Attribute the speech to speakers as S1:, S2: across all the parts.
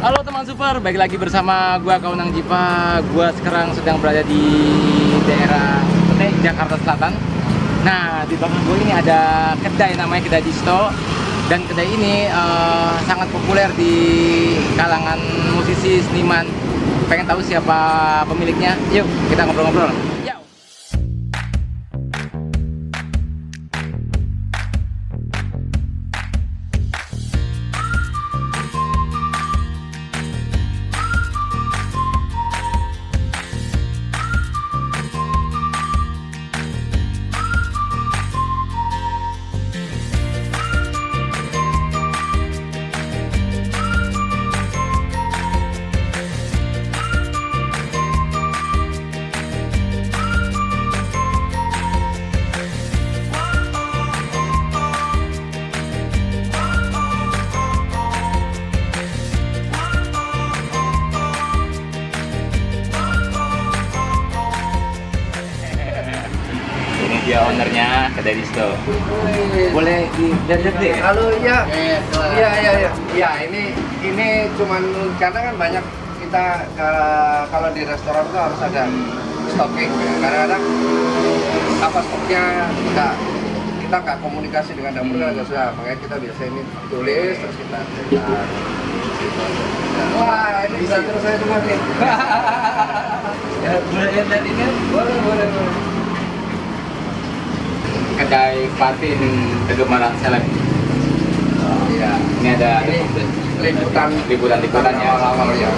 S1: Halo teman super, balik lagi bersama gua Kaunang Jipa. Gua sekarang sedang berada di daerah Jakarta Selatan. Nah, di belakang gua ini ada kedai namanya Kedai Disto. Dan kedai ini sangat populer di kalangan musisi, seniman. Pengen tahu siapa pemiliknya? Yuk, kita ngobrol-ngobrol. Yo. Dia ownernya Kedai Disto. Boleh dilihat deh.
S2: Halo, iya. Iya, ini cuman karena kan banyak kita kalau di restoran tuh harus ada stocking. Kadang-kadang apa stoknya kita nggak komunikasi dengan dapur agak susah. Makanya kita biasa ini tulis terus kita cetak. Wah, ini bisa terus saya cuma nih.
S1: Ya, boleh lihat ini?
S2: Boleh.
S1: Kedai patin kegemaran seleb.
S2: Iya.
S1: Ini ada liputan-liputannya.
S2: Awal-awal ya,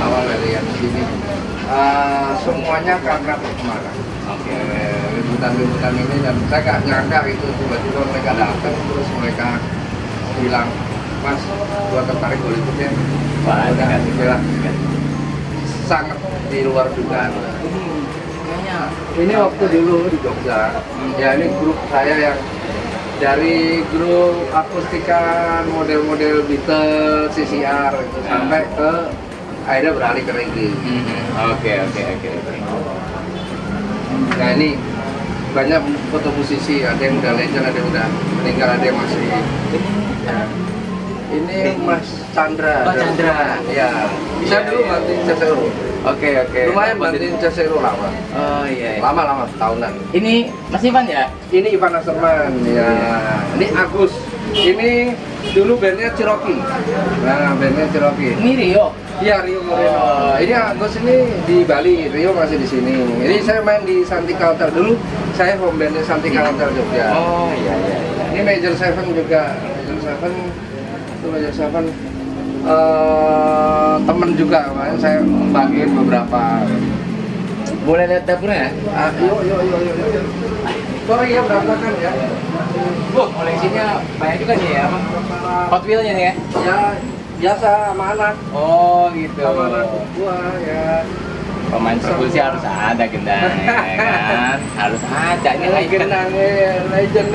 S2: awal dari yang sini. Semuanya karena perkembangan.
S1: Oke.
S2: Liputan ini dan saya nggak nyangka itu tiba-tiba mereka datang terus mereka bilang, Mas, gua tertarik Hollywoodnya.
S1: Wah,
S2: udah sangat di luar dugaan. Ini waktu dulu di Jogja, ya ini grup saya yang dari grup akustikan model-model Beatles, CCR itu sampai ke akhirnya beralih ke reggae.
S1: Oke.
S2: Nah ini banyak foto musisi, ada yang udah legend, ada yang udah meninggal, ada yang masih. Ya. Ini Mas Chandra.
S1: Mas Chandra.
S2: Ya. Saya dulu bantuin Cesero.
S1: Oke.
S2: Lumayan bantuin Cesero lama.
S1: Oh iya.
S2: Lama tahunan.
S1: Ini Mas Ivan ya?
S2: Ini Ivan Asterman. Ya. Ini Agus. Ini dulu bandnya Cherokee. Nah, bandnya Cherokee.
S1: Ini Rio.
S2: Iya, Rio Moreno. Ini Agus ini di Bali, Rio masih di sini. Ini saya main di Santika Hotel dulu. Saya home bandnya Santika Hotel Jogja.
S1: Oh iya.
S2: Ini Major Seven juga. Major Seven temen juga, makanya saya bagiin beberapa.
S1: Boleh lihat dapurnya?
S2: Yuk. Sorry ya, berantakan ya.
S1: Koleksinya banyak juga nih ya, apa? Hot Wheel-nya nih ya?
S2: Ya, biasa sama anak.
S1: Oh gitu.
S2: Sama anak gua ya.
S1: Pemain perkusi harus ada gendang, ya kan? Harus ada. Ini legend.
S2: Legend.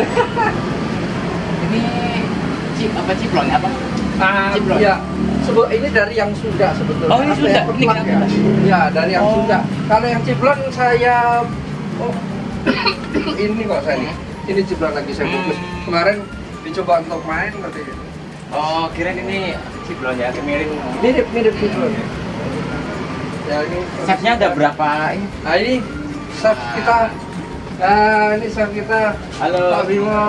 S1: Ini ciplon apa? Ciplon.
S2: Iya. Ini dari yang Sunda sebetulnya.
S1: Oh, ini Sunda. Ini
S2: ya? Ya, dari yang Sunda. Kalau yang ciplon saya ini kok saya nih. Ini ciplon lagi saya bungkus. Kemarin dicoba untuk main tapi
S1: Oh, kirain ini ciplon ya, kemiring.
S2: mirip ciplon. Ya ini
S1: Chefnya ada berapa ini?
S2: Nah, ini chef kita. Ini chef kita.
S1: Halo.
S2: Pak Bimo.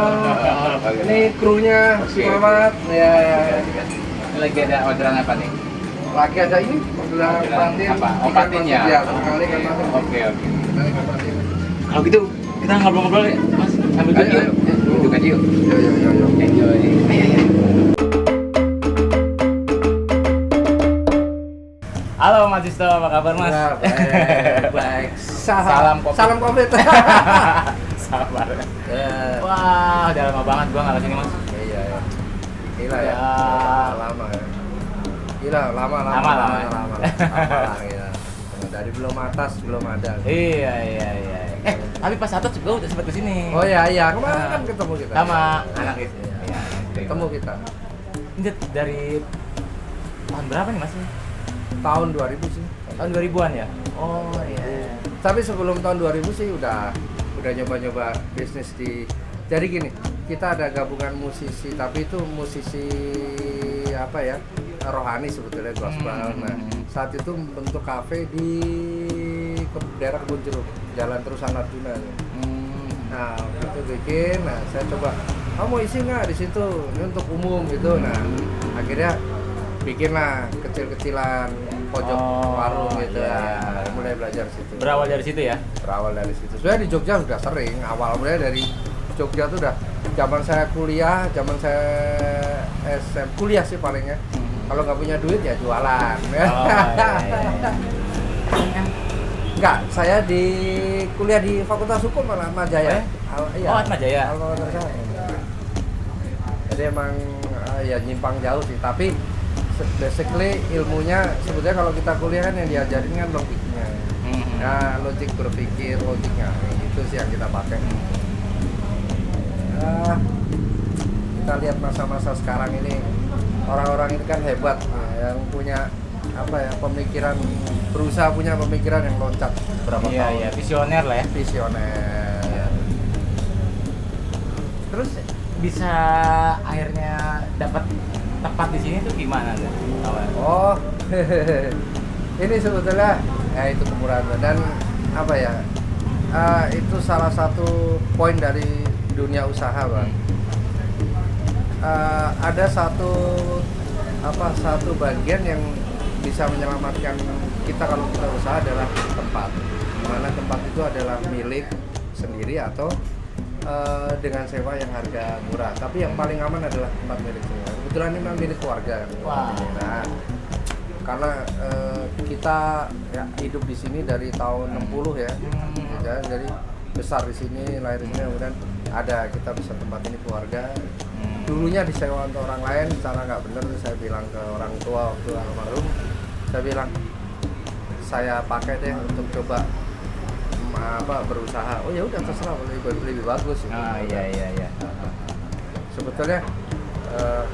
S2: Ini krunya si
S1: Oke.
S2: Mamat. Ya.
S1: Ini lagi ada orderan apa nih?
S2: Lagi ada ini orderan patin.
S1: Apa? Oh, patin ya?
S2: Ya, kali kan patin.
S1: Oke. Kalau gitu kita ngobrol-ngobrol ya, Mas. Sambil duduk yuk. Duduk aja yuk.
S2: Yo.
S1: Enjoy. Ayo. Halo Mas Disto, apa kabar Mas?
S2: Ya, baik.
S1: Salam COVID.
S2: Salam COVID.
S1: Sabar.
S2: Ya.
S1: Wah, udah lama banget gua nggak kesini Mas.
S2: Iya. Gila ya.
S1: Ya.
S2: Lama ya. Gila, lama.
S1: Lama
S2: Ya. Dari belum atas belum ada.
S1: Iya. Tapi pas atas juga udah sempat kesini.
S2: Oh iya, kemarin kan ketemu kita.
S1: Sama anak itu. Iya.
S2: Ketemu kita.
S1: Ini dari tahun berapa nih Mas?
S2: Tahun 2000 sih.
S1: Tahun 2000-an ya? Oh iya.
S2: Tapi sebelum tahun 2000 sih udah nyoba-nyoba bisnis di. Jadi gini, kita ada gabungan musisi, tapi itu musisi apa ya? rohani sebetulnya gospel. Nah, saat itu bentuk kafe di daerah Kebun Jeruk, Jalan Terusan Arjuna. Nah, itu bikin. Nah, saya coba, kamu mau isi nggak di situ? Ini untuk umum gitu. Nah, akhirnya bikinlah kecil-kecilan pojok warung gitu.
S1: Iya.
S2: Mulai belajar situ.
S1: Berawal dari situ ya?
S2: Berawal dari situ. Sebenarnya di Jogja sudah sering. Awal mulai dari Jogja tuh udah zaman saya kuliah, zaman saya SM kuliah sih palingnya. Kalau nggak punya duit ya jualan.
S1: Iya.
S2: Enggak, saya di kuliah di Fakultas Hukum malah Atmajaya. Iya.
S1: Oh, Atmajaya.
S2: Jadi emang ya nyimpang jauh sih, tapi basically ilmunya sebetulnya kalau kita kuliah kan yang diajarin kan logiknya. Nah, logik berpikir, logiknya itu sih yang kita pakai. Kita lihat masa-masa sekarang ini, orang-orang ini kan hebat yang punya apa ya, pemikiran, berusaha punya pemikiran yang loncat berapa tahun.
S1: Iya, visioner lah ya.
S2: Visioner.
S1: Terus bisa akhirnya dapat tempat di sini tuh gimana tuh?
S2: Oh, ini sebetulnya ya itu kemurahan dan apa ya, itu salah satu poin dari dunia usaha, Bang. Ada satu bagian yang bisa menyelamatkan kita kalau kita usaha adalah tempat. Dimana tempat itu adalah milik sendiri atau dengan sewa yang harga murah. Tapi yang paling aman adalah tempat milik sendiri. Kebetulan ini memang milik keluarga kan. Nah, karena kita ya, hidup di sini dari tahun 60 ya. Jadi besar di sini, lahir di sini, kemudian ada kita bisa tempat ini keluarga. Dulunya disewa untuk orang lain, cara nggak bener. Saya bilang ke orang tua waktu almarhum, saya bilang saya pakai deh untuk coba berusaha. Oh ya udah terserah, lebih bagus.
S1: Iya.
S2: Sebetulnya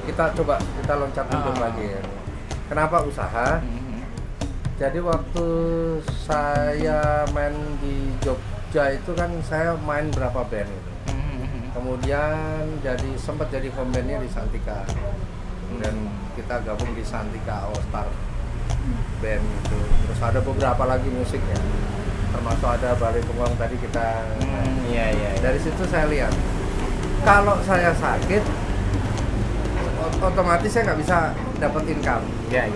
S2: kita loncat mundur lagi. Kenapa usaha? Jadi waktu saya main di Jogja itu kan saya main berapa band gitu. Kemudian sempat jadi home bandnya di Santika. Dan kita gabung di Santika All Star Band itu. Terus ada beberapa lagi musik ya. Termasuk ada Bali Bengong tadi kita.
S1: Iya.
S2: Dari situ saya lihat kalau saya sakit otomatis saya nggak bisa dapat income.
S1: Iya.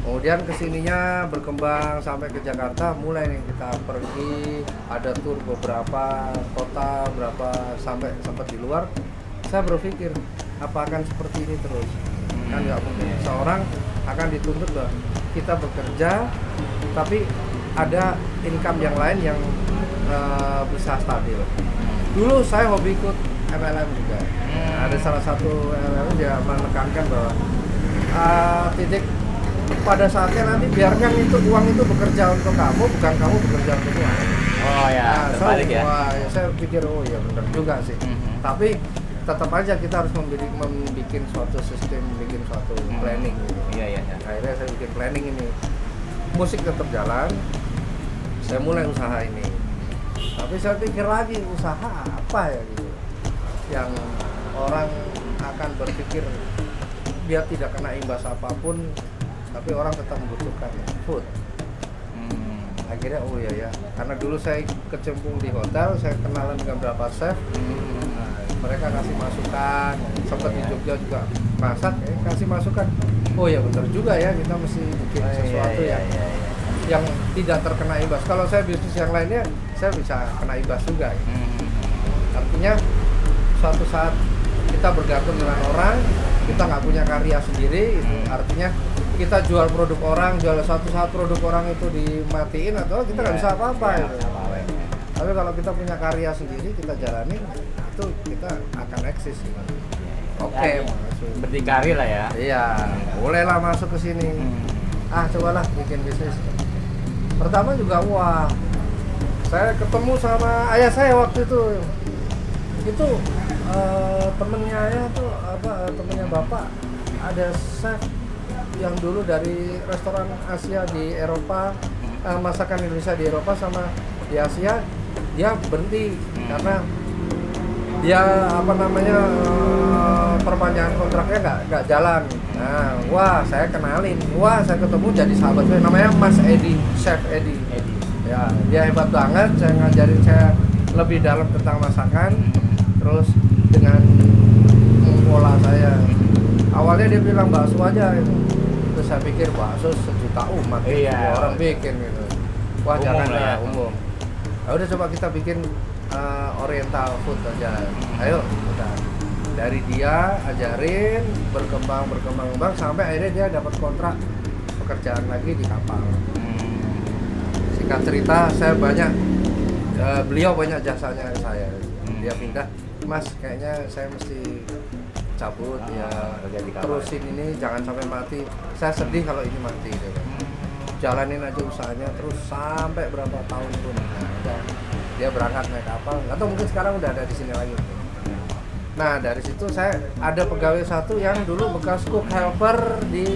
S2: Kemudian kesininya berkembang sampai ke Jakarta, mulai nih kita pergi, ada tur beberapa kota, sampai sempat di luar. Saya berpikir apa akan seperti ini terus? Kan nggak mungkin. Seorang akan dituntut bahwa kita bekerja, tapi ada income yang lain yang bisa stabil. Dulu saya hobi ikut MLM juga. Ada salah satu MLM dia menekankan bahwa titik pada saatnya nanti biarkan itu uang itu bekerja untuk kamu, bukan kamu bekerja untuk uang.
S1: Oh ya, terbalik ya.
S2: Saya pikir oh ya benar juga sih. Tapi tetap aja kita harus membuat suatu sistem, bikin suatu planning. Gitu.
S1: Iya.
S2: Akhirnya saya bikin planning ini. Musik tetap jalan. Saya mulai usaha ini. Tapi saya pikir lagi usaha apa ya gitu. Yang orang akan berpikir dia tidak kena imbas apapun, tapi orang tetap membutuhkan food. Akhirnya oh iya ya, karena dulu saya kecemplung di hotel, saya kenalan dengan beberapa chef. Nah, mereka kasih masukan, sempat di Jogja juga masak, kasih masukan. Oh ya benar juga ya, kita mesti bikin sesuatu yang tidak terkena imbas. Kalau saya bisnis yang lainnya, saya bisa kena imbas juga. Ya. Artinya suatu saat kita bergantung dengan orang, kita nggak punya karya sendiri, itu artinya kita jual produk orang, jual suatu saat produk orang itu dimatiin atau kita nggak bisa apa-apa. Tapi kalau kita punya karya sendiri, kita jalanin, itu kita akan eksis. Oke,
S1: berdikari lah ya.
S2: Iya, bolehlah masuk ke sini. Cobalah bikin bisnis. Pertama juga saya ketemu sama ayah saya waktu itu. Itu temennya ayah tuh temennya bapak ada chef yang dulu dari restoran Asia di Eropa, masakan Indonesia di Eropa sama di Asia, dia berhenti karena dia apa namanya perpanjangan kontraknya nggak jalan. Nah, wah saya kenalin, wah saya ketemu jadi sahabat saya, namanya Mas Edi, Chef Edi. Ya, dia hebat banget, saya ngajarin saya lebih dalam tentang masakan, terus dengan mengolah saya. Awalnya dia bilang bakso aja, gitu. Terus saya pikir bakso sejuta umat,
S1: Iya.
S2: orang bikin gitu. Wah
S1: Umum
S2: jangan
S1: lah ya.
S2: lah, umum. Ya udah coba kita bikin oriental food aja. Ayo, udah. Dari dia ajarin berkembang sampai akhirnya dia dapat kontrak pekerjaan lagi di kapal. Singkat cerita, saya banyak beliau banyak jasanya ke saya. Dia pindah, Mas kayaknya saya mesti cabut ya,
S1: kerja di kapal.
S2: terusin ini jangan sampai mati. Saya sedih kalau ini mati gitu. Jalanin aja usahanya terus sampai berapa tahun pun. Nah, udah. Dia berangkat naik kapal, atau mungkin sekarang udah ada di sini lagi. Nah dari situ saya ada pegawai satu yang dulu bekas cook helper di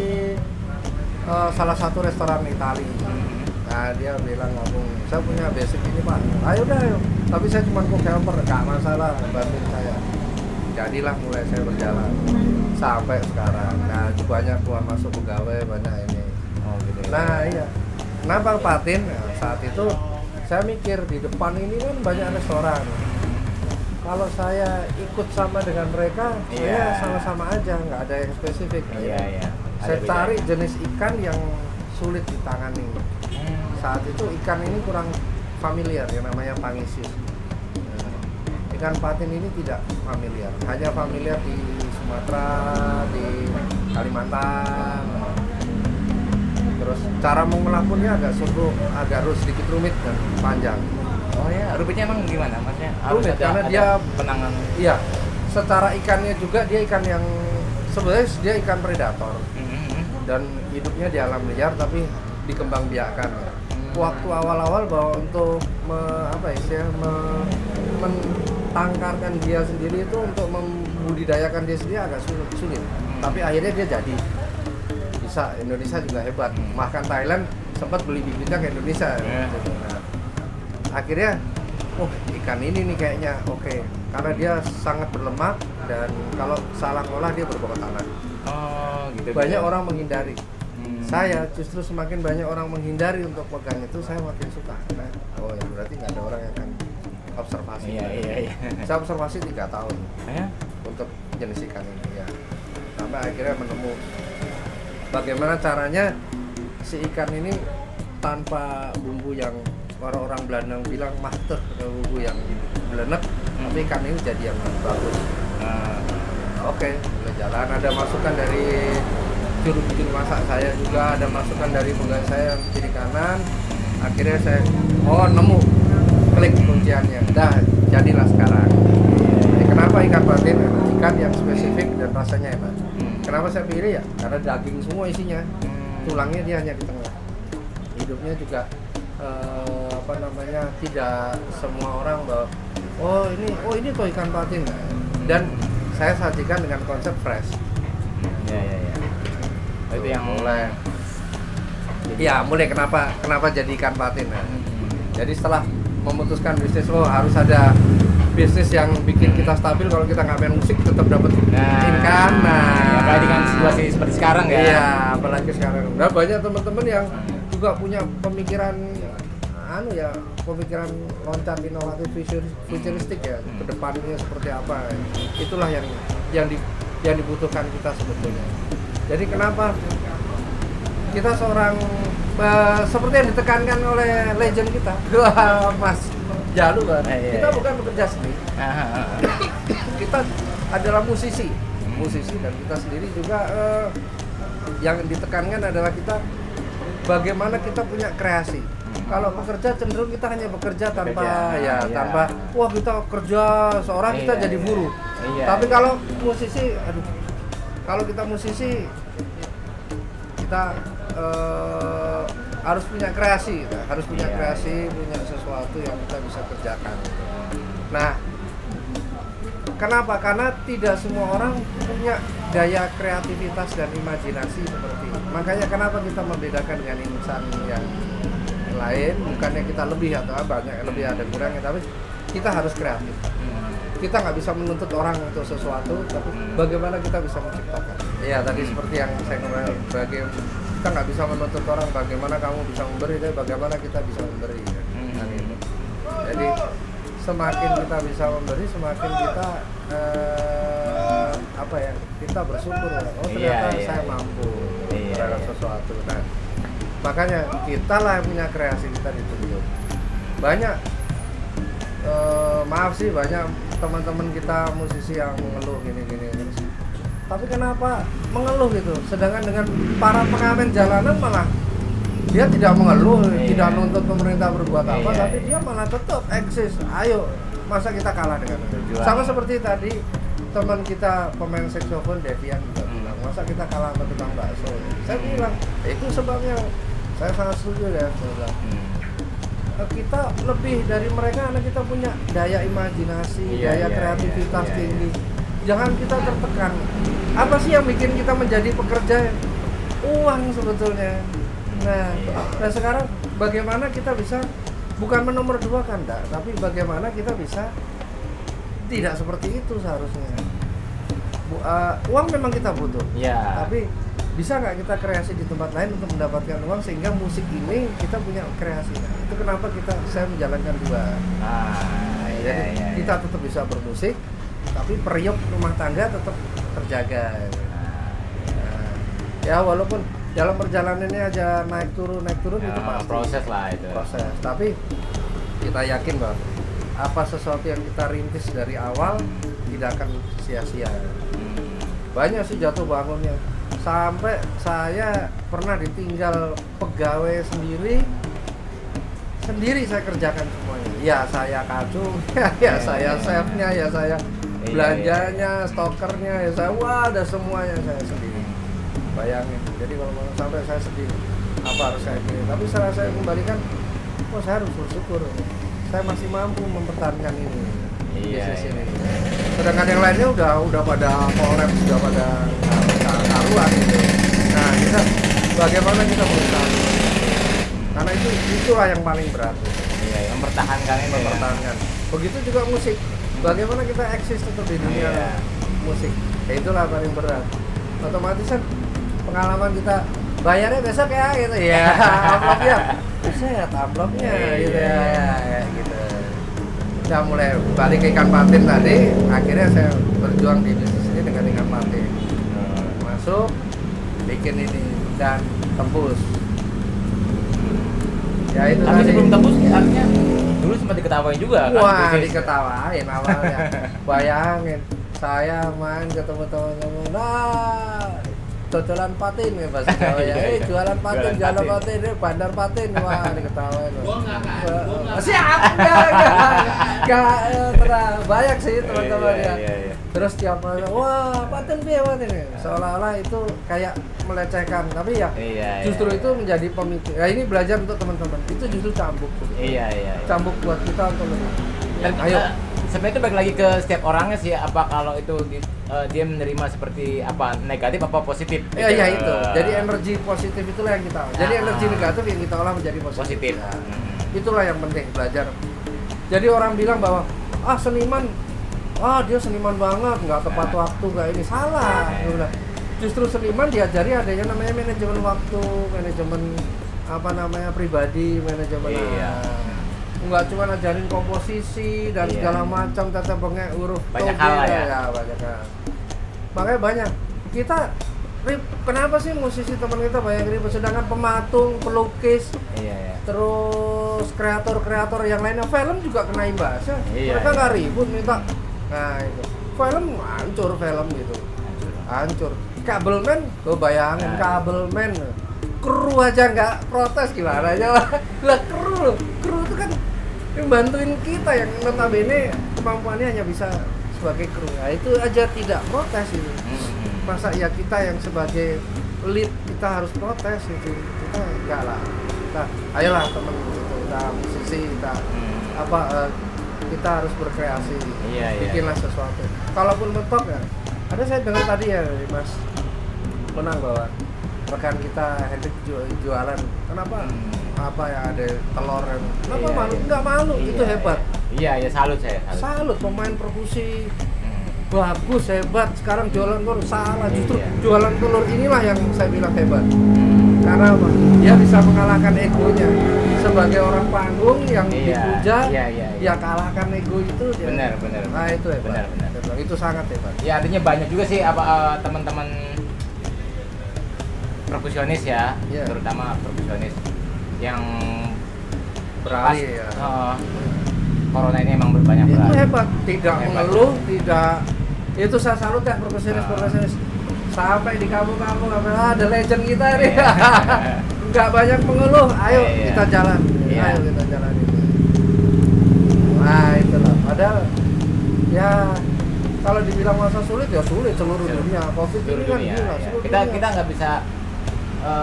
S2: salah satu restoran Itali. Nah dia bilang ngomong, saya punya basic ini Pak, ayo dah ayo. Tapi saya cuma cook helper, nggak masalah, bantuin saya. Jadilah mulai saya berjalan sampai sekarang. Nah banyak keluar masuk pegawai, banyak ini.
S1: Oh gitu.
S2: Nah iya, kenapa Patin? Nah, saat itu saya mikir di depan ini kan banyak restoran. Kalau saya ikut sama dengan mereka, saya sama-sama aja, nggak ada yang spesifik.
S1: Iya.
S2: Saya cari jenis ikan yang sulit ditangani. Saat itu ikan ini kurang familiar, yang namanya pangisis. Ikan patin ini tidak familiar, hanya familiar di Sumatera, di Kalimantan. Terus cara mengolah punnya agak sedikit rumit dan panjang.
S1: Oh ya, rumitnya emang gimana? Maksudnya harus
S2: Rumit,
S1: ada,
S2: karena dia
S1: penanganan.
S2: Iya, secara ikannya juga dia ikan yang sebenarnya dia ikan predator dan hidupnya di alam liar tapi dikembangbiakan. Waktu awal-awal bahwa untuk mentangkarkan dia sendiri itu untuk membudidayakan dia sendiri agak sulit. Tapi akhirnya dia jadi. Bisa, Indonesia juga hebat. Bahkan Thailand sempat beli bibitnya ke Indonesia. Gitu. Nah, akhirnya, ikan ini nih kayaknya oke. Karena dia sangat berlemak dan kalau salah ngolah dia berbau tanah.
S1: Oh gitu.
S2: Banyak orang menghindari. Saya justru semakin banyak orang menghindari untuk pegang itu, saya makin suka. Nah, ya berarti nggak ada orang yang akan observasi.
S1: Iya.
S2: Saya observasi 3 tahun
S1: Ya?
S2: untuk jenis ikan ini ya. Sampai akhirnya menemu bagaimana caranya si ikan ini tanpa bumbu yang orang-orang Belanda bilang mahteh, bumbu yang belenek, tapi ikan ini jadi yang bagus. Oke, mulai jalan. Ada masukan dari juru masak saya juga, ada masukan dari pegawai saya yang kiri kanan. Akhirnya saya nemu klik kunciannya. Dah jadilah sekarang. Jadi kenapa ikan patin? Ikan yang spesifik dan rasanya enak. Kenapa saya pilih ya? Karena daging semua isinya, tulangnya dia hanya di tengah. Hidupnya juga tidak semua orang bahwa ini tuh ikan patin. Dan saya sajikan dengan konsep fresh.
S1: Iya. Itu yang
S2: mulai. Iya, mulai kenapa jadi ikan patin. Nah, jadi setelah memutuskan bisnis, harus ada bisnis yang bikin kita stabil. Kalau kita nggak main musik tetap dapat income.
S1: Apalagi dengan situasi seperti sekarang ya.
S2: Iya, apalagi sekarang. Nah, banyak teman-teman yang juga punya pemikiran loncat inovatif futuristik ya. Kedepannya seperti apa? Itulah yang dibutuhkan kita sebetulnya. Jadi kenapa kita seorang seperti yang ditekankan oleh legend kita, Mas Jalu kan, kita bukan bekerja sendiri. Kita adalah musisi dan kita sendiri juga yang ditekankan adalah kita bagaimana kita punya kreasi. Kalau bekerja cenderung kita hanya bekerja tanpa kita kerja seorang kita jadi buruh. Tapi kalau musisi, kalau kita musisi kita harus punya kreasi, punya sesuatu yang kita bisa kerjakan. Nah, kenapa? Karena tidak semua orang punya daya kreativitas dan imajinasi seperti ini. Makanya kenapa kita membedakan dengan insan yang lain, bukannya kita lebih atau banyak lebih ada kurangnya, tapi kita harus kreatif. kita nggak bisa menuntut orang untuk sesuatu, tapi bagaimana kita bisa menciptakan. Iya, tadi seperti yang saya kemarin, kita nggak bisa menuntut orang bagaimana kamu bisa memberi, tapi bagaimana kita bisa memberi. Kan gitu. Jadi semakin kita bisa memberi, semakin kita kita bersyukur. Oh ternyata saya mampu terhadap sesuatu. Nah, makanya kita lah yang punya kreasi, kita ditunjuk. Banyak maaf sih, banyak teman-teman kita musisi yang mengeluh gini-gini terus. Tapi kenapa mengeluh gitu? Sedangkan dengan para pengamen jalanan malah dia tidak mengeluh, tidak nuntut pemerintah berbuat apa, tapi dia malah tetap eksis. Ayo, masa kita kalah dengan itu? Sama seperti tadi teman kita pemain saksofon Devian juga bilang, masa kita kalah sama tukang bakso? Saya bilang, itu sebabnya. Saya sangat setuju ya. Kita lebih dari mereka karena kita punya daya imajinasi, daya kreativitas tinggi. Jangan kita tertekan. Apa sih yang bikin kita menjadi pekerja? Uang sebetulnya. Nah sekarang bagaimana kita bisa bukan menomor dua kan, tapi bagaimana kita bisa tidak seperti itu seharusnya. Uang memang kita butuh, tapi bisa nggak kita kreasi di tempat lain untuk mendapatkan uang sehingga musik ini kita punya kreasi. Itu kenapa saya menjalankan dua. Jadi kita tetap bisa bermusik, tapi periuk rumah tangga tetap terjaga. Ya walaupun dalam perjalanan ini aja naik turun itu pasti
S1: proses lah itu.
S2: Proses. Tapi kita yakin bahwa apa sesuatu yang kita rintis dari awal tidak akan sia-sia. Banyak sih jatuh bangunnya. Sampai saya pernah ditinggal pegawai sendiri saya kerjakan semuanya. Ya saya kacung, ya saya chefnya, ya saya belanjanya, stokernya, ya saya ada semuanya saya sendiri. Bayangin. Jadi kalau sampai saya sendiri, apa harus saya gini? Tapi setelah saya kembalikan, saya harus bersyukur. Saya masih mampu mempertahankan ini. Bisnis ini. Sedangkan yang lainnya udah pada collab, sudah pada karuan gitu. Nah, bagaimana kita berusaha? Karena itulah yang paling berat.
S1: Mempertahankan ini.
S2: Mempertahankan. Begitu juga musik. Bagaimana kita eksis tetap di dunia musik? Ya itulah paling berat. Otomatis kan pengalaman kita bayarnya besok ya gitu ya. Amplopnya. Buset, amplopnya gitu ya gitu. Saya mulai balik ke ikan patin tadi, akhirnya saya berjuang di bisnis ini dengan ikan patin. Masuk, bikin ini dan tembus. Ya itu.
S1: Tapi
S2: tadi.
S1: sebelum tembus artinya dulu sempat diketawain juga kan?
S2: Wah, diketawain awalnya. Bayangin, saya main ketemu teman-teman, jualan patin ya bahasa Jawa ya. Jualan patin, jualan patin, bandar patin, wah diketawain. Gua enggak. Siap, enggak banyak sih teman-teman ya. Terus tiap malam, wah patin piye patin. Seolah-olah itu kayak melecehkan, tapi ya justru itu menjadi pemicu. Ya ini belajar untuk teman-teman. Itu justru cambuk. Cambuk buat kita untuk lebih.
S1: Dan ayo. Sebenarnya itu balik lagi ke setiap orangnya sih, apa kalau itu dia menerima seperti apa, negatif apa positif.
S2: Iya itu. Jadi energi positif itulah yang kita. Jadi energi negatif yang kita olah menjadi positif. Nah, itulah yang penting belajar. Jadi orang bilang bahwa seniman, dia seniman banget, nggak tepat waktu, nggak ini, salah. Justru seniman diajari ada yang namanya manajemen waktu, manajemen pribadi, manajemen. Nggak cuma ngajarin komposisi dan segala macam, tata bengek, huruf
S1: banyak hal
S2: ya banyak hal. Makanya banyak kita kenapa sih musisi teman kita banyak ribut, sedangkan pematung, pelukis, terus kreator yang lainnya, film juga kena imbasnya. Mereka nggak ribut minta, nah itu film hancur gitu, hancur. Kabelmen, tuh bayangin kabelmen, kru aja nggak protes gimana aja lah, kru itu kan bantuin kita yang notabene kemampuannya hanya bisa sebagai kru. Nah, itu aja tidak protes itu. Masa ya kita yang sebagai lead kita harus protes itu? Kita enggak lah. Ayolah teman gitu, kita musisi, kita harus berkreasi. Bikinlah sesuatu. Kalaupun mentok ya. Ada saya dengar tadi ya Mas Menang bahwa rekan kita Hendrik jualan. Kenapa? Apa ya ada telur yang kenapa malu? Enggak malu, itu hebat.
S1: Iya, ya salut saya.
S3: Salut pemain perkusi
S1: Hmm.
S3: bagus, hebat. Sekarang jualan telur salah, justru
S1: Iya.
S3: jualan telur inilah yang saya bilang hebat. Karena apa? Dia bisa mengalahkan egonya sebagai orang panggung yang
S1: Iya,
S3: dipuja,
S1: iya.
S3: ya kalahkan ego itu.
S1: Benar.
S3: Nah itu hebat.
S1: Benar.
S3: Saya bilang, itu sangat hebat.
S1: Ya artinya banyak juga sih teman-teman perkusionis ya,
S3: Iya.
S1: terutama perkusionis yang
S3: Beralih ya.
S1: Corona ini emang banyak
S3: Itu
S1: beralih.
S3: hebat, tidak
S1: Hebat.
S3: mengeluh, tidak. Itu saya salut ya perkusionis sampai di kampung-kampung ada legend kita ini.
S1: Iya.
S3: Nggak banyak mengeluh, ayo
S1: Iya.
S3: kita jalan,
S1: Iya.
S3: ayo kita jalan itu. Nah itulah, padahal ya kalau dibilang masa sulit ya sulit seluruh dunia. Covid
S1: Seluruh
S3: ini kan
S1: dunia,
S3: gila,
S1: ya.
S3: seluruh
S1: Kita
S3: dunia.
S1: kita nggak bisa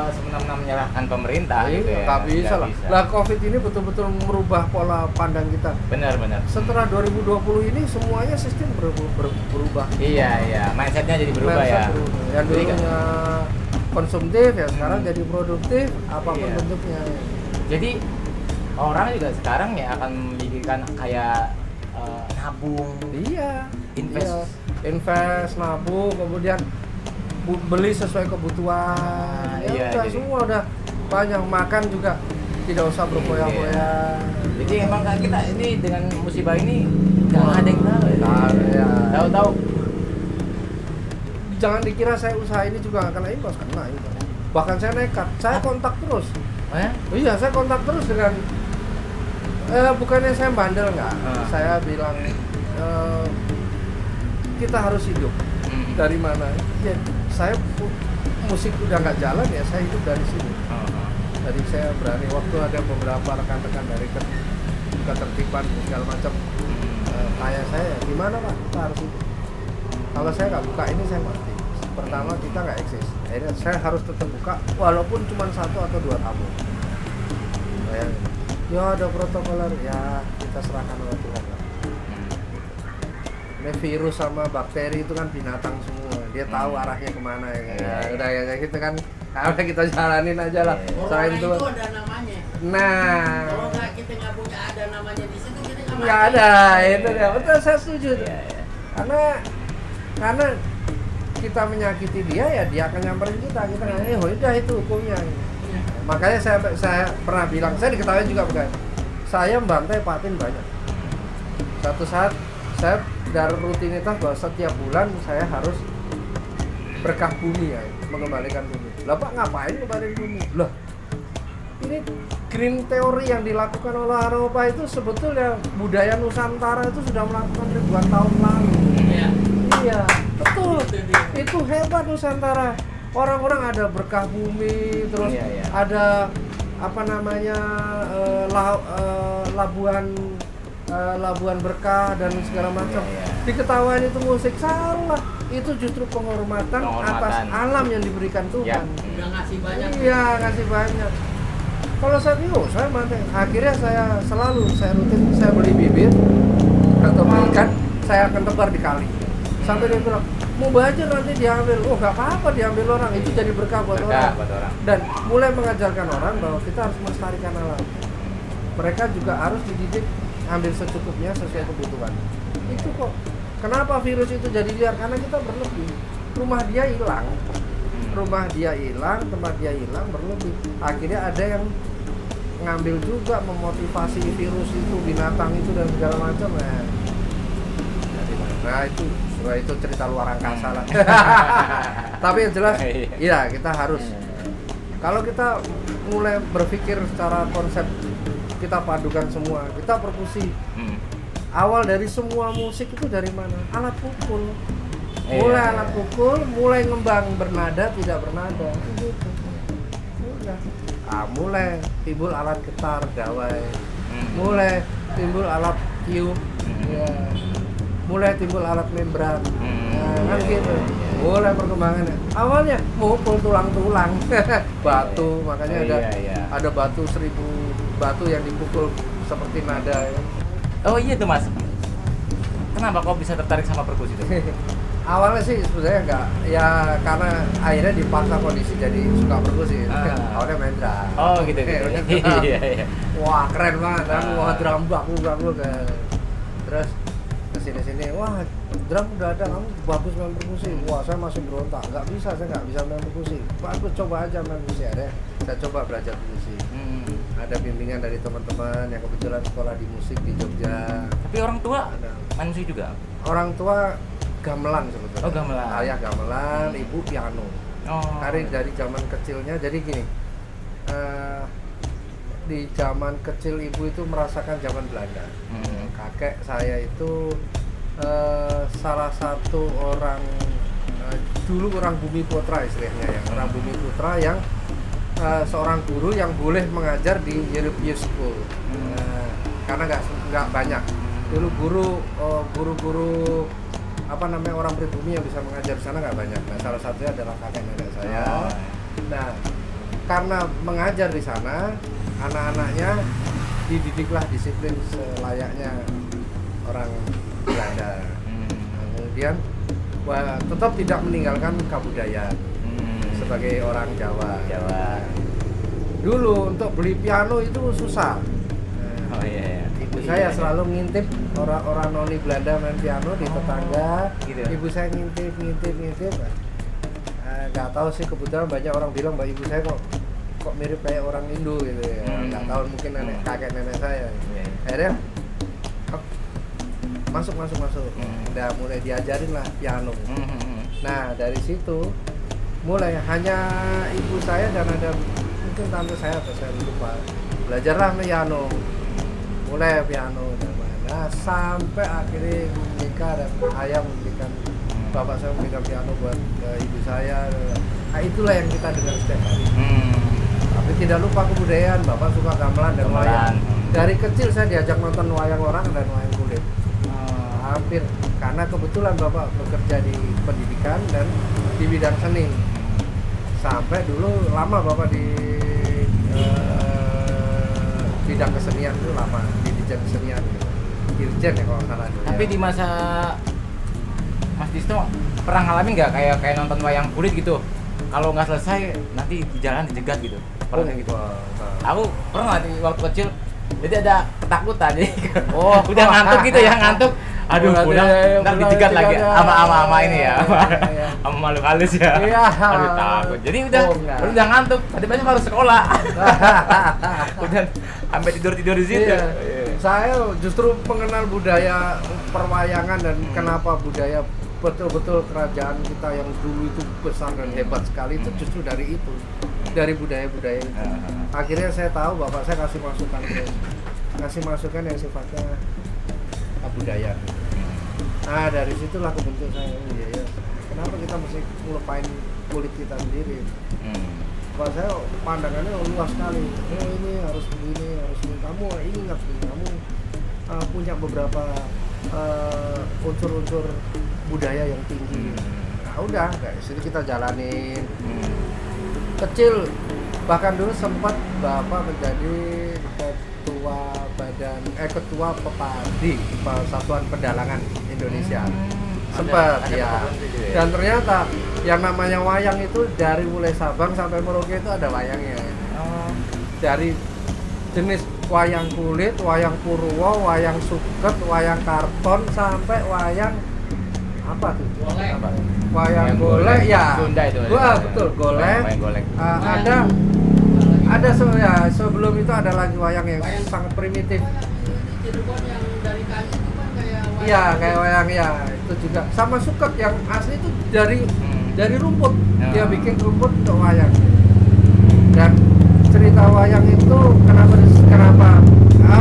S1: semena-mena menyalahkan pemerintah gitu ya.
S3: Nggak bisa
S1: Nggak
S3: lah. Lah Covid ini betul-betul merubah pola pandang kita.
S1: Benar.
S3: Setelah 2020 ini semuanya sistem berubah.
S1: Iya. Mindsetnya jadi berubah
S3: Mindset
S1: ya.
S3: berubah. Yang
S1: Jadi kan-
S3: dulunya konsumtif ya sekarang jadi produktif apapun
S1: Iya.
S3: bentuknya.
S1: Jadi orang juga sekarang ya akan memikirkan kayak nabung,
S3: Iya.
S1: invest.
S3: Iya. Invest, nabung, kemudian beli sesuai kebutuhan.
S1: Iya,
S3: Udah,
S1: jadi-
S3: semua udah banyak makan juga tidak usah berpoya-poya.
S1: Jadi emang kan kita ini dengan musibah ini jangan ada yang tahu ya.
S3: Ya.
S1: Tahu-tahu.
S3: Jangan dikira saya usaha ini juga nggak kena imbas, kena itu. Bahkan saya nekat, saya kontak terus.
S1: Oh ya?
S3: Iya, saya kontak terus dengan bukannya saya bandel nggak. Saya bilang kita harus hidup. Dari mana? Ya, saya musik udah nggak jalan ya, saya hidup dari sini. Jadi saya berani waktu ada beberapa rekan-rekan dari ketertiban segala macam kayak saya, gimana Pak? Kita harus hidup. Kalau saya nggak buka ini saya mati. Pertama kita nggak eksis. Akhirnya saya harus tetap buka walaupun cuma 1 atau 2 tamu. Bayangin. Ya ada protokoler, ya kita serahkan oleh Tuhan lah. Ini virus sama bakteri itu kan binatang semua, dia tahu arahnya kemana ya. Udah ya gitu kan, udah kita jalanin aja lah. Selain
S4: Corona
S3: itu,
S4: itu ada namanya.
S3: nah,
S4: Kalau nggak kita nggak punya ada namanya di situ kita nggak
S3: nggak
S4: mati.
S3: ada itu dia. Betul saya setuju tuh.
S1: Iya.
S3: Karena kita menyakiti dia ya dia akan nyamperin kita nggak, udah itu hukumnya. Makanya saya pernah bilang, saya diketahui juga bukan, saya membantai patin banyak. Satu saat saya dari rutinitas bahwa setiap bulan saya harus berkah bumi ya, mengembalikan bumi. Lah Pak ngapain kembaliin bumi? Lah ini green theory yang dilakukan oleh Eropa itu sebetulnya budaya Nusantara itu sudah melakukan ribuan tahun lalu.
S4: Iya.
S3: Iya, betul.
S4: Itu dia.
S3: Itu hebat Nusantara. Orang-orang ada berkah bumi, terus
S1: Iya.
S3: ada apa namanya labuan berkah dan segala macam.
S1: Iya.
S3: Diketawain itu musik salah. Itu justru penghormatan atas alam yang diberikan Tuhan.
S4: Udah ngasih banyak.
S3: Iya, kasih banyak. Kalau saya bingung, saya mantai. Akhirnya saya rutin saya beli bibit atau beli ikan, saya akan tebar di kali. Sampai dia bilang, mau baca nanti diambil. Oh nggak apa-apa diambil orang, itu jadi berkah buat orang. Dan mulai mengajarkan orang bahwa kita harus melestarikan alam. Mereka juga harus dididik ambil secukupnya sesuai kebutuhan. Itu kok. Kenapa virus itu jadi liar? Karena kita berlebih. Rumah dia hilang, tempat dia hilang, berlebih. Akhirnya ada yang ngambil juga memotivasi virus itu, binatang itu dan segala macam. Nah itu cerita luar angkasa lah. Tapi yang jelas, iya kita harus. Kalau kita mulai berpikir secara konsep, kita padukan semua, kita perkusi. Awal dari semua musik itu dari mana? Alat pukul. Mulai alat pukul, mulai ngembang bernada, tidak bernada. Gitu. Udah. Mulai timbul alat getar, gawai. Mulai timbul alat tiup. Ya. Mulai timbul alat membran. Kan gitu. Mulai perkembangannya. Awalnya mukul tulang-tulang. Batu, makanya ada batu 1000 batu yang dipukul seperti nada ya.
S1: Oh iya tuh Mas. Kenapa kok bisa tertarik sama perkusi itu?
S3: Awalnya sih sebenarnya enggak, ya karena akhirnya dipaksa kondisi jadi suka perkusi. Awalnya main drum.
S1: Oh gitu. Iya.
S3: Wah keren banget kan, wah drum baku kayak wah drum udah ada, kamu bagus main perkusi. Wah saya masih berontak, saya nggak bisa main perkusi. Bagus, coba aja main perkusi. Akhirnya saya coba belajar perkusi. Ada bimbingan dari teman-teman yang kebetulan sekolah di musik di Jogja.
S1: Tapi orang tua
S3: Ada.
S1: main musik juga?
S3: Orang tua gamelan sebetulnya.
S1: Oh, gamelan.
S3: Ayah gamelan, ibu piano.
S1: Oh.
S3: Dari zaman kecilnya, jadi gini, di zaman kecil ibu itu merasakan zaman Belanda. Kakek saya itu salah satu orang dulu orang Bumi Putra istilahnya ya, orang Bumi Putra yang seorang guru yang boleh mengajar di European School. Karena nggak banyak dulu guru-guru apa namanya orang pribumi yang bisa mengajar di sana nggak banyak. Nah salah satunya adalah kakek nenek saya. Nah karena mengajar di sana, anak-anaknya dididiklah disiplin selayaknya orang Belanda. Nah, kemudian tetap tidak meninggalkan kebudayaan sebagai orang Jawa. Dulu untuk beli piano itu susah.
S1: Oh iya.
S3: Ibu saya selalu ngintip orang noni Belanda main piano di tetangga.
S1: Gitu.
S3: Ibu saya ngintip. Nggak tahu sih, kebetulan banyak orang bilang mbak ibu saya kok mirip kayak orang Indo gitu ya. Nggak tahu, mungkin kakek nenek saya. Akhirnya masuk. Udah mulai diajarin lah piano. Nah dari situ mulai hanya ibu saya dan ada mungkin tante saya atau saya lupa, belajarlah piano. Mulai piano dan mana sampai akhirnya menikah dan ayah memberikan, bapak saya memberikan piano buat ibu saya. Nah itulah yang kita dengar setiap hari. Tapi tidak lupa kebudayaan, bapak suka gamelan dan wayang. Dari kecil saya diajak nonton wayang orang dan wayang kulit. Hampir, karena kebetulan bapak bekerja di pendidikan dan di bidang seni. Sampai dulu lama bapak di bidang kesenian itu lama, di dirjen kesenian gitu. Dirjen ya kalau salah dulu.
S1: Tapi
S3: ya.
S1: di masa Mas Disto pernah ngalamin nggak kayak nonton wayang kulit gitu? Kalau nggak selesai nanti di jalan dijegat gitu. Pernah gitu? Aku pernah waktu kecil. Jadi ada ketakutan jadi. Udah ngantuk gitu ya, ngantuk. Aduh, pulang ntar dijegat lagi sama ini ya, sama makhluk halus ya.
S3: Iya.
S1: Aduh takut. Jadi udah ngantuk. Tadi besok harus sekolah. Udah sampai tidur di situ.
S3: Iya. Saya justru mengenal budaya perwayangan dan kenapa budaya betul-betul kerajaan kita yang dulu itu besar dan hebat sekali itu justru dari itu, dari budaya-budaya itu. Akhirnya saya tahu, bapak saya kasih masukan yang sifatnya budaya. Nah dari situlah kebentuk saya, ya. Kenapa kita mesti ngelupain kulit kita sendiri? Bapak saya pandangannya luas sekali. Ini harus begini, harus begini. Kamu ingat, kamu punya beberapa unsur-unsur budaya yang tinggi. Nah udah, kayak sini kita jalanin. Kecil, bahkan dulu sempat bapak menjadi ketua Pepadi Persatuan Pedalangan Indonesia. Sempat ya. Dan ternyata yang namanya wayang itu dari mulai Sabang sampai Merauke itu ada wayangnya. Dari jenis wayang kulit, wayang purwo, wayang suket, wayang karton sampai wayang apa tuh? Wayang golek ya.
S1: Sunda itu.
S3: Wah, betul, golek. Ada sebelum itu ada lagi wayang yang sangat primitif.
S4: Cirebon yang dari kayu itu kan kayak wayang.
S3: Iya, kayak wayang ya, itu juga. Sama suket yang asli itu dari rumput. Dia bikin rumput untuk wayang. Dan cerita wayang itu kenapa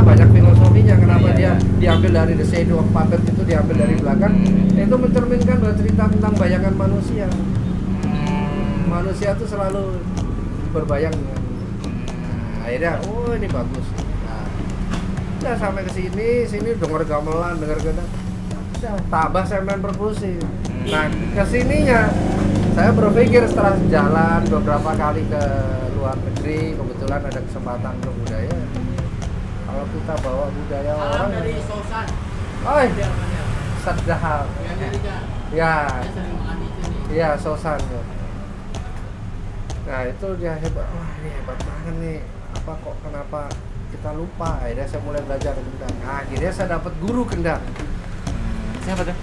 S3: banyak filosofinya, kenapa dia diambil dari The Shadow of Puppet itu diambil dari belakang. Itu mencerminkan bahwa cerita tentang bayangan manusia. Manusia itu selalu berbayang dengan akhirnya, ini bagus. Nah, udah sampai ke sini denger gamelan, denger gendang. Udah, tabah saya main perkusi. Nah, kesininya saya berpikir setelah jalan beberapa kali ke luar negeri, kebetulan ada kesempatan ke budaya. Kalau kita bawa budaya
S4: Alam
S3: orang,
S4: dari Sosan.
S3: sedap.
S4: Di Amerika.
S3: Ya,
S4: Saya sering makan di sini.
S3: iya Sosan. Nah itu dia hebat, wah ini hebat banget nih. Kenapa kita lupa? Akhirnya saya mulai belajar gendang. Nah, akhirnya saya dapat guru gendang.
S1: Siapa tuh?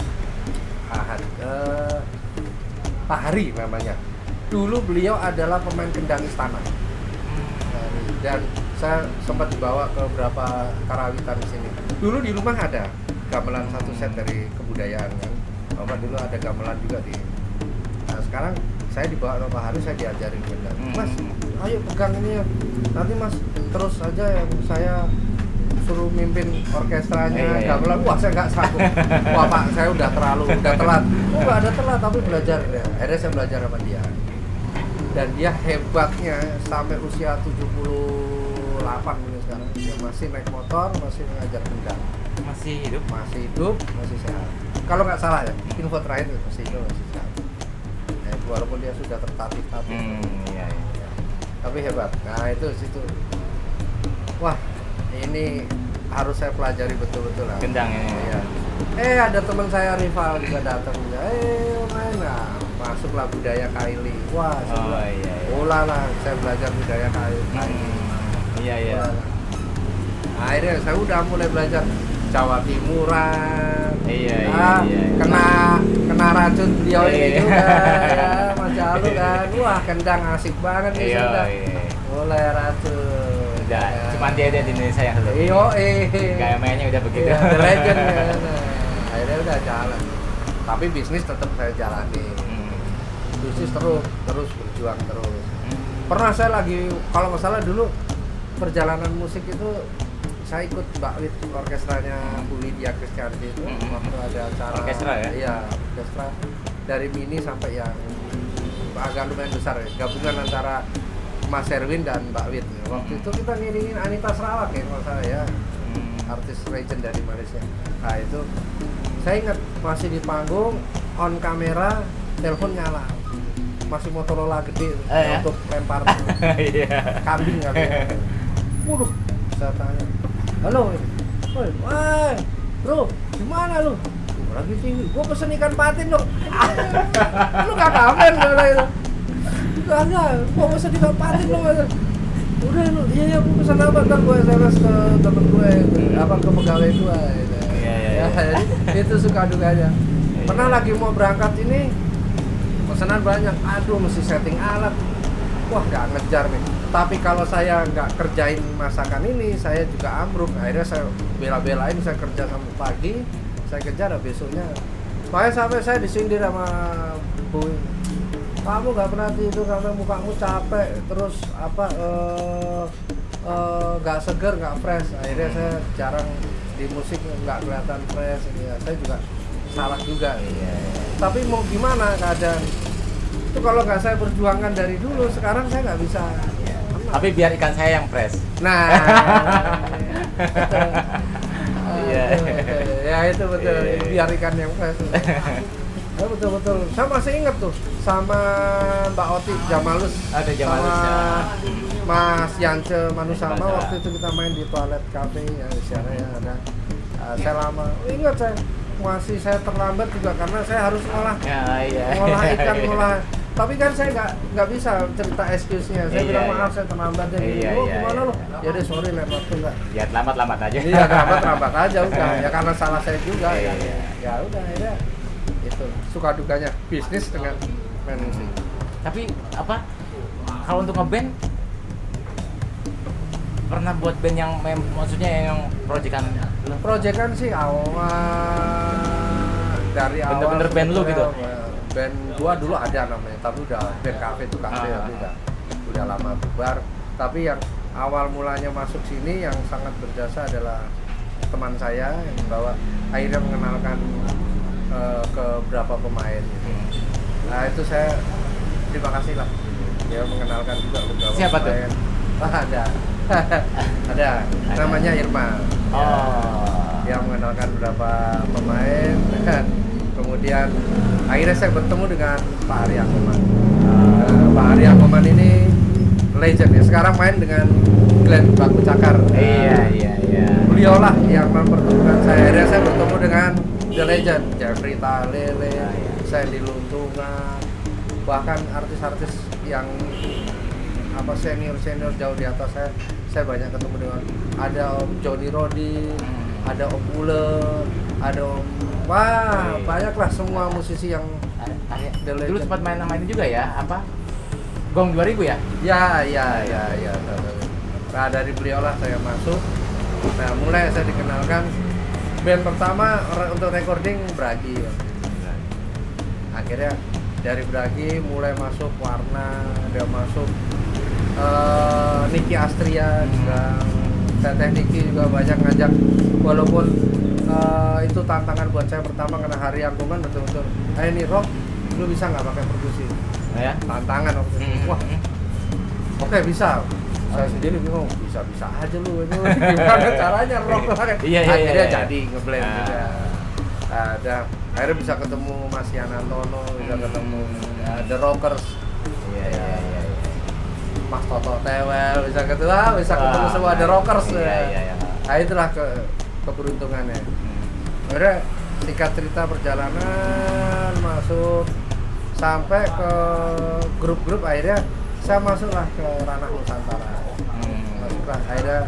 S3: Pak Hari namanya. Dulu beliau adalah pemain kendang istana. Dan saya sempat dibawa ke beberapa karawitan di sini. Dulu di rumah ada gamelan satu set dari kebudayaan kan. Bapak dulu ada gamelan juga di. Nah sekarang saya dibawa sama Pak Hari, saya diajarin kendang. Mas, ayo pegang ini ya. Nanti Mas terus aja yang saya suruh mimpin orkestranya gamelan. Wah saya nggak sanggup. Wah Pak, saya udah telat. Oh nggak ada telat, tapi belajar ya. Akhirnya saya belajar sama dia. Dan dia hebatnya sampai usia 78 ini sekarang. Dia masih naik motor, masih mengajar kendang.
S1: Masih hidup?
S3: Masih hidup, masih sehat. Kalau nggak salah ya, info terakhir masih hidup, masih sehat. Walaupun dia sudah tertatih-tatih.
S1: Iya.
S3: Tapi hebat. Nah itu situ. Wah, ini harus saya pelajari betul-betul lah.
S1: Kendang ini.
S3: Iya. Ada teman saya rival juga datang. Main lah. Masuklah budaya Kaili. Wah,
S1: iya.
S3: Olah lah, saya belajar budaya Kaili.
S1: Iya.
S3: Akhirnya saya udah mulai belajar Jawa Timuran.
S1: Iya.
S3: Kena racun beliau ini
S1: Iya.
S3: juga ya, Mas Jalu kan. Wah, kendang asik banget nih sudah. Mulai racun.
S1: Udah, cuma dia di Indonesia yang lebih. Gaya mainnya udah begitu.
S3: Iya, the legend kan. Akhirnya udah jalan. Tapi bisnis tetap saya jalani. Bisnis terus berjuang terus. Pernah saya lagi, kalau nggak salah dulu perjalanan musik itu saya ikut Mbak Wit, orkestranya Bu Lydia Kriskanti itu waktu ada acara
S1: orkestra ya?
S3: Iya, orkestra dari mini sampai yang agak lumayan besar ya, gabungan antara Mas Erwin dan Mbak Wit. Waktu itu kita ngiringin Anita Sarawak ya kalau saya ya, artis legend dari Malaysia. Nah itu saya ingat masih di panggung, on kamera, telepon nyala, masih Motorola gede untuk lempar kambing katanya. Waduh, saya tanya, halo, woi, bro, gimana lu? Lagi tinggi, gua pesen ikan patin dong. Lu gak kamen kalau itu? Gak, gua pesen ikan patin dong. Udah lu, iya gua pesen apa, ntar gua SMS ke temen gue, apa ke pegawai gue.
S1: Iya.
S3: Itu suka dukanya. Pernah lagi mau berangkat ini, pesanan banyak, aduh mesti setting alat. Wah gak ngejar nih. Tapi kalau saya nggak kerjain masakan ini, saya juga ambruk. Akhirnya saya bela-belain, saya kerja sampai pagi, saya kejar besoknya. Makanya sampai saya disindir sama Bu, kamu nggak pernah itu karena mukamu capek, terus apa nggak seger, nggak fresh. Akhirnya saya jarang di musik, nggak kelihatan fresh. Ya, saya juga salah juga. Tapi mau gimana keadaan? Itu kalau nggak saya perjuangkan dari dulu, sekarang saya nggak bisa.
S1: Tapi biar ikan saya yang fresh.
S3: Nah,
S1: Iya.
S3: Ya itu betul. Biar ikan yang fresh. Ya, betul. Saya masih ingat tuh sama Mbak Oti Jamalus.
S1: Ada Jamalus
S3: sama
S1: ya.
S3: Mas Yance Manusama.
S1: Manusama.
S3: Waktu itu kita main di toilet cafe ya di sana ya ada. Saya lama. Ingat saya masih saya terlambat juga karena saya harus ngolah ikan, ngolah. Tapi kan saya nggak bisa cerita excuse-nya. Saya bilang maaf saya terlambat ya. Gimana lo? Ya deh sorry lewat waktu nggak.
S1: Ya lambat aja.
S3: Iya lambat aja udah. Ya karena salah saya juga. Ya udah akhirnya itu suka dukanya bisnis dengan main musik.
S1: Tapi apa? Kalau untuk ngeband pernah buat band yang maksudnya yang proyekan
S3: sih awal dari awal
S1: bener-bener band lu gitu.
S3: Band gua dulu ada namanya, tapi udah band kafe tuh kafe tapi udah lama bubar. Tapi yang awal mulanya masuk sini yang sangat berjasa adalah teman saya yang bawa akhirnya mengenalkan ke beberapa pemain gitu. Nah itu saya terima kasih lah dia mengenalkan juga beberapa
S1: siapa
S3: pemain. Ada namanya Irma. Dia mengenalkan beberapa pemain dan kemudian akhirnya saya bertemu dengan Pak Arya Koman. Pak Arya Koman ini legend ya. Sekarang main dengan Glenn Baku Cakar.
S1: Iya.
S3: Beliau lah yang mempertemukan saya. Akhirnya saya bertemu dengan The Legend, Jeffrey Talele, Sandy Luntungan, bahkan artis-artis yang apa senior jauh di atas saya banyak ketemu dengan ada Om Johnny Rodi, ada Om Ule, ada wah banyak lah semua musisi yang
S1: Dulu sempat main nama ini juga ya, apa? Gong 2000 ya?
S3: ya. Nah dari beliau lah saya masuk. Nah mulai saya dikenalkan band pertama untuk recording Bragi. Akhirnya dari Bragi mulai masuk Warna, dia masuk Niki Astria juga, Teteh Niki juga banyak ngajak, walaupun itu tantangan buat saya pertama karena Hari Angkungan betul-betul ini rock lu bisa nggak pakai perkusi
S1: Ya.
S3: tantangan waktu itu. Wah oke bisa, saya sendiri bingung bisa aja lu itu gimana caranya rock pakai. Akhirnya jadi ngeblend juga. Ada akhirnya bisa ketemu Mas Yanantono, bisa ketemu The Rockers,
S1: Iya.
S3: Mas Toto Tewel, bisa ketemu semua The Rockers.
S1: Iya.
S3: Nah itulah keberuntungannya. Akhirnya singkat cerita perjalanan masuk sampai ke grup-grup, akhirnya saya masuklah ke ranah Nusantara. Masuklah akhirnya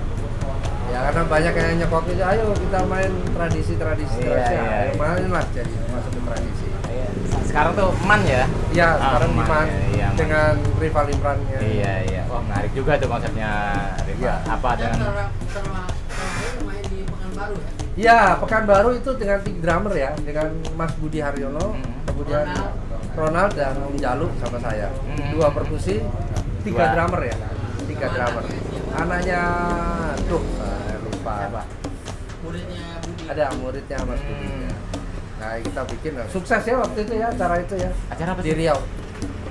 S3: ya karena banyak yang nyekokin, ayo kita main tradisi. Ayo main lah, jadi masuk ke tradisi.
S1: Sekarang tuh Man ya?
S3: Iya, sekarang di
S1: Man,
S3: Man
S1: iya, Man.
S3: dengan rival Imrannya.
S1: Iya. Wah, menarik juga tuh konsepnya.
S3: Iya.
S1: Apa
S4: Dan
S1: dengan
S4: terakhir main di Pekanbaru ya.
S3: Iya, Pekanbaru itu dengan 3 drummer ya, dengan Mas Budi Haryono, kemudian Ronald dan Om Jalu sama saya. 2 perkusi, 3 drummer ya. 3 drummer. Anaknya saya lupa.
S1: Siapa?
S4: Muridnya Budi.
S3: Ada muridnya Mas Budi. Nah, kita bikin sukses ya waktu itu ya, acara itu ya.
S1: Acara apa
S3: Di
S1: sih?
S3: Riau.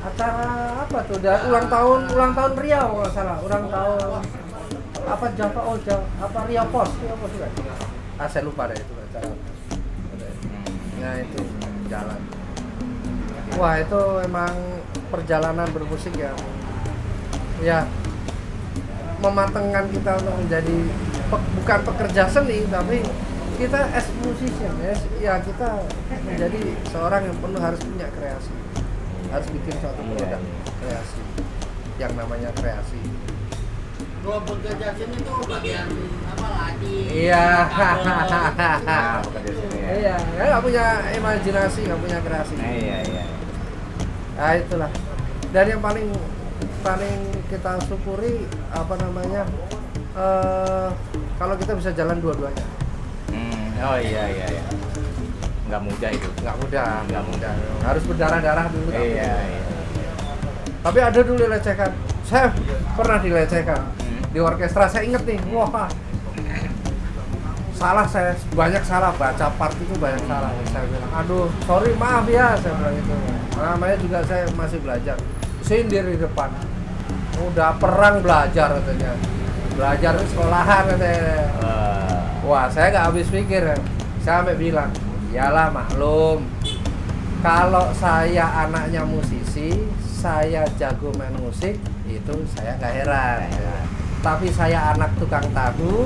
S3: Acara apa tuh? Ulang tahun Riau kalau nggak salah. Ulang tahun apa apa Riau Pos juga. Saya lupa deh itu acara. Nah, itu jalan. Wah, itu emang perjalanan bermusik ya. Ya, mematangkan kita untuk menjadi bukan pekerja seni, tapi kita as musician ya kita menjadi seorang yang penuh harus punya kreasi, harus bikin suatu produk kreasi yang namanya kreasi.
S4: Kalau bekerja sini tuh bagian apa lagi?
S3: Iya.
S1: Nah, bukan di sini ya.
S3: Iya, nggak punya imajinasi, nggak punya kreasi.
S1: Iya.
S3: Nah itulah. Dan yang paling kita syukuri apa namanya, kalau kita bisa jalan dua-duanya.
S1: Oh iya. Nggak mudah itu.
S3: Nggak mudah. Harus berdarah-darah dulu.
S1: Iya.
S3: Tapi ada dulu lecehkan. Saya pernah dilecehkan di orkestra. Saya inget nih, wah saya banyak salah baca part itu, banyak salah. Saya bilang, aduh sorry maaf ya, saya bilang itu. Namanya juga saya masih belajar. Sindir di depan. Udah perang belajar katanya. Belajar di sekolahan katanya. Wah, saya nggak habis pikir. Saya sampai bilang, iyalah maklum. Kalau saya anaknya musisi, saya jago main musik, itu saya nggak heran. Tapi saya anak tukang tahu,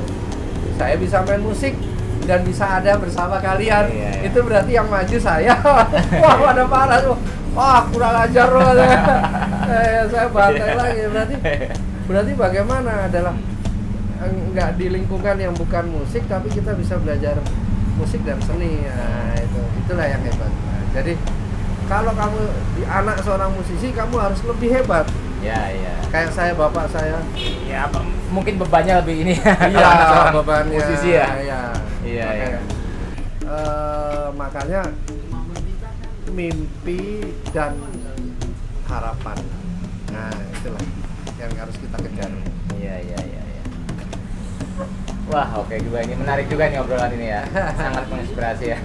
S3: saya bisa main musik dan bisa ada bersama kalian.
S1: Iya.
S3: Itu berarti yang maju saya. Wah, pada parah tuh. Wah, kurang ajar loh. Saya bantai lagi. Berarti bagaimana adalah nggak di lingkungan yang bukan musik, tapi kita bisa belajar musik dan seni. Nah, itulah yang hebat. Nah, jadi kalau kamu anak seorang musisi, kamu harus lebih hebat.
S1: Iya.
S3: Kayak saya, bapak saya.
S1: Ya, mungkin bebannya lebih ini.
S3: Iya, bebannya.
S1: Musisi ya.
S3: Iya. Makanya mimpi dan harapan. Nah, itulah yang harus kita kejar.
S1: Iya. Wah, oke juga, ini menarik juga nih obrolan ini ya. Sangat menginspirasi ya.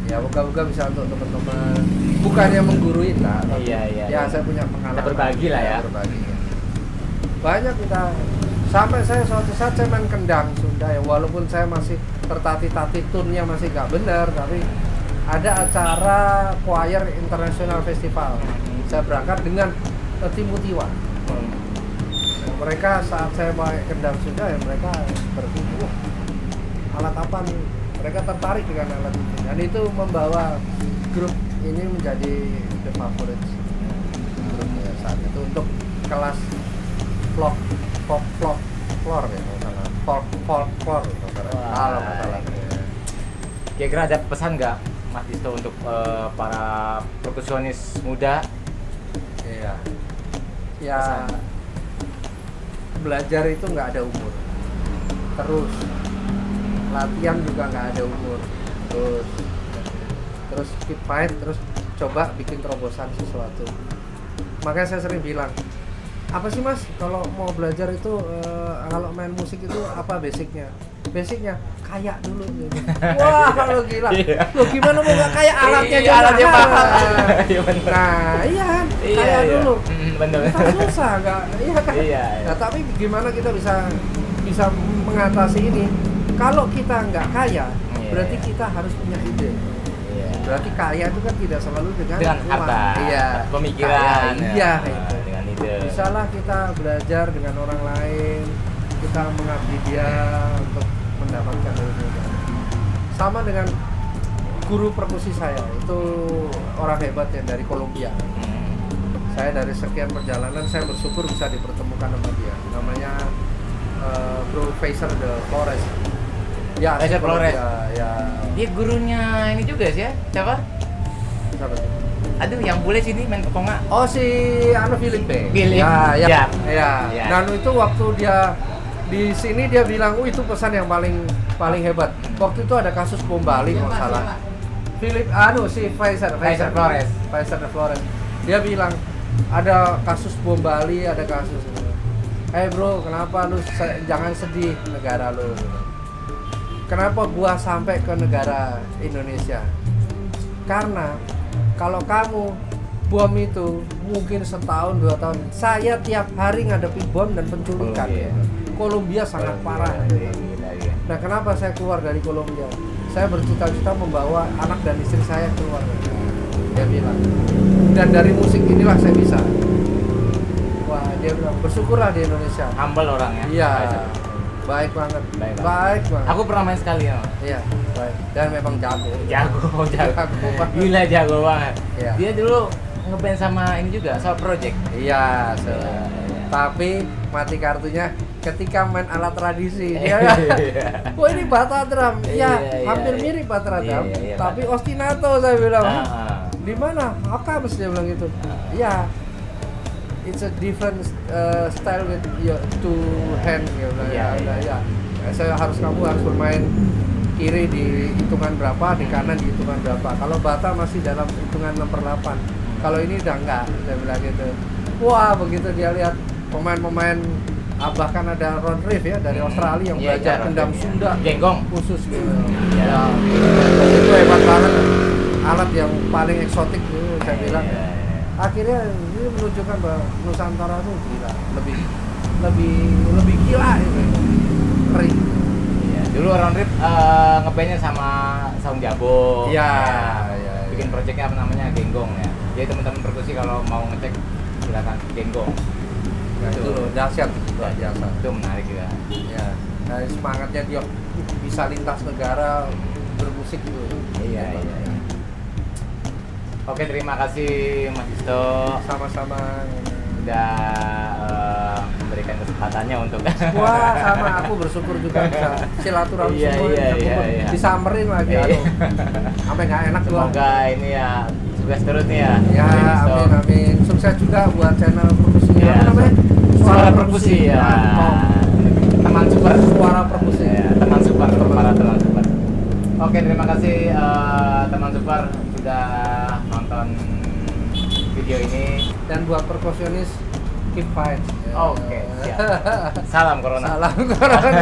S3: Ya, moga-moga bisa untuk teman-teman, bukannya menggurui lah.
S1: Iya.
S3: Ya, saya punya pengalaman.
S1: Kita berbagi lah ya.
S3: Berbagi. Banyak kita, sampai saya suatu saat saya main kendang Sunda ya, walaupun saya masih tertatih-tatih, tune-nya masih gak benar, tapi ada acara choir international festival. Saya berangkat dengan Timutiwa. Mereka saat saya pakai kendang Sunda ya, mereka berpikir, wah, alat apa nih? Mereka tertarik dengan alat ini, dan itu membawa grup ini menjadi the favorite grupnya saat itu untuk kelas folklore ya, folklore kalau nggak salah.
S1: Kira-kira ada pesan nggak Mas Disto untuk para perkusionis muda?
S3: Iya. Ya, belajar itu nggak ada umur. Terus latihan juga nggak ada umur. Terus keep fight, terus coba bikin terobosan sesuatu. Makanya saya sering bilang, apa sih Mas kalau mau belajar itu kalau main musik itu apa basicnya? Basicnya kayak dulu gitu. Wah, kalau gila. Lo gimana mau nggak kayak alatnya
S1: Iya, alatnya mahal. Iya, bener.
S3: Nah, iya kan?
S1: Iya,
S3: Kayak
S1: iya.
S3: dulu.
S1: Bener.
S3: Kita susah nggak? Iya kan?
S1: Iya, iya.
S3: Nah, tapi gimana kita bisa mengatasi ini? Kalau kita nggak kaya,
S1: Iya,
S3: berarti
S1: iya.
S3: kita harus punya ide.
S1: Iya.
S3: Berarti kaya itu kan tidak selalu dengan
S1: Dengan
S3: uang.
S1: harta,
S3: Iya.
S1: pemikiran,
S3: Kaya, iya,
S1: ya,
S3: itu.
S1: dengan ide.
S3: Bisalah kita belajar dengan orang lain, kita mengabdi dia untuk mendapatkan ilmu. Sama dengan guru perkusi saya, itu orang hebat ya dari Kolombia. Saya dari sekian perjalanan saya bersyukur bisa dipertemukan sama dia. Namanya Bro Faisal de Flores. Ya,
S1: Faisal Flores.
S3: Ya.
S1: Dia gurunya ini juga sih ya, siapa?
S3: Siapa tuh?
S1: Aduh, yang bule sini main keponga.
S3: Oh, si Anu Filipe.
S1: Philip.
S3: Ya, ya.
S1: Ya.
S3: Ya.
S1: Ya.
S3: Dan itu waktu dia di sini dia bilang, itu pesan yang paling hebat." Waktu itu ada kasus bom Bali kalau nggak salah. Philip si Faisal
S1: Flores.
S3: Faisal de Flores. Dia bilang ada kasus bom Bali, ada kasus. Bro, kenapa lu jangan sedih negara lu? Kenapa gua sampai ke negara Indonesia? Karena kalau kamu bom itu mungkin setahun 2 tahun, saya tiap hari ngadepi bom dan penculikan.
S1: Oh, iya.
S3: Kolombia sangat parah.
S1: Gila.
S3: Nah, kenapa saya keluar dari Kolombia? Saya bercita-cita membawa anak dan istri saya keluar. Dia bilang. Dan dari musik inilah saya bisa. Wah, dia bilang bersyukurlah di Indonesia.
S1: Humble orangnya.
S3: Iya. Baik banget. Baik banget.
S1: Aku pernah main sekali ya.
S3: Iya, baik. Dan memang jago.
S1: Jago
S3: Jago banget.
S1: Gila, jago banget.
S3: Iya.
S1: Dia dulu ngeband sama ini juga, Soul Project.
S3: Iya,
S1: Iya.
S3: tapi mati kartunya ketika main alat tradisi. Dia
S1: Iya.
S3: wah ini bata drum.
S1: Iya,
S3: Ya,
S1: iya,
S3: hampir
S1: iya.
S3: mirip bata drum,
S1: Iya,
S3: tapi ostinato saya bilang.
S1: Ah.
S3: Di mana? Akams dia bilang gitu. Ya. It's a different style with your two hand gitu.
S1: Iya,
S3: Ya. Kamu harus bermain kiri di hitungan berapa, di kanan di hitungan berapa. Kalau bata masih dalam hitungan 6/8. Kalau ini udah enggak, saya bilang gitu. Wah, begitu dia lihat pemain-pemain bahkan ada Ron Reef ya dari Australia yang
S1: Iya,
S3: belajar
S1: iya,
S3: kendang
S1: Ron Reef,
S3: Sunda
S1: iya. Genggong.
S3: khusus gitu.
S1: Iya.
S3: Ya, itu hebat banget. Alat yang paling eksotik gitu, saya bilang.
S1: Iya.
S3: Akhirnya ini menunjukkan bahwa Nusantara tuh gila, lebih gila itu. Keren.
S1: Iya. Dulu Ron Rip ngebandnya sama Saung Jabo.
S3: Iya,
S1: Ya.
S3: iya,
S1: Bikin
S3: iya.
S1: projectnya apa namanya, Genggong ya. Jadi teman-teman perkusi kalau mau ngecek silakan Genggong.
S3: Ya, itu loh, dahsyat itu luar biasa.
S1: Itu menarik juga.
S3: Ya, dari semangatnya dia bisa lintas negara bermusik gitu.
S1: Iya,
S3: Hebat.
S1: iya, iya. Oke, terima kasih Mas Disto
S3: Sama-sama.
S1: udah memberikan kesempatannya untuk
S3: Wah, sama aku bersyukur juga bisa silaturahmi
S1: Iya,
S3: semua.
S1: iya,
S3: Aku
S1: iya, iya.
S3: disamperin lagi,
S1: Iya.
S3: aduh. Sampai nggak enak gua.
S1: semoga ini ya sukses terus nih ya.
S3: Ya,
S1: Mas Disto.
S3: amin amin. Sukses juga buat channel perkusi.
S1: Iya,
S3: Apa namanya?
S1: Suara perkusi ya.
S3: Mantap.
S1: Teman super.
S3: Suara perkusi.
S1: Ya, teman super, para teman super. Oke, terima kasih teman super sudah nonton video ini.
S3: Dan buat perkusionis keep fight.
S1: Oke, siap. Salam Corona.
S3: Salam corona.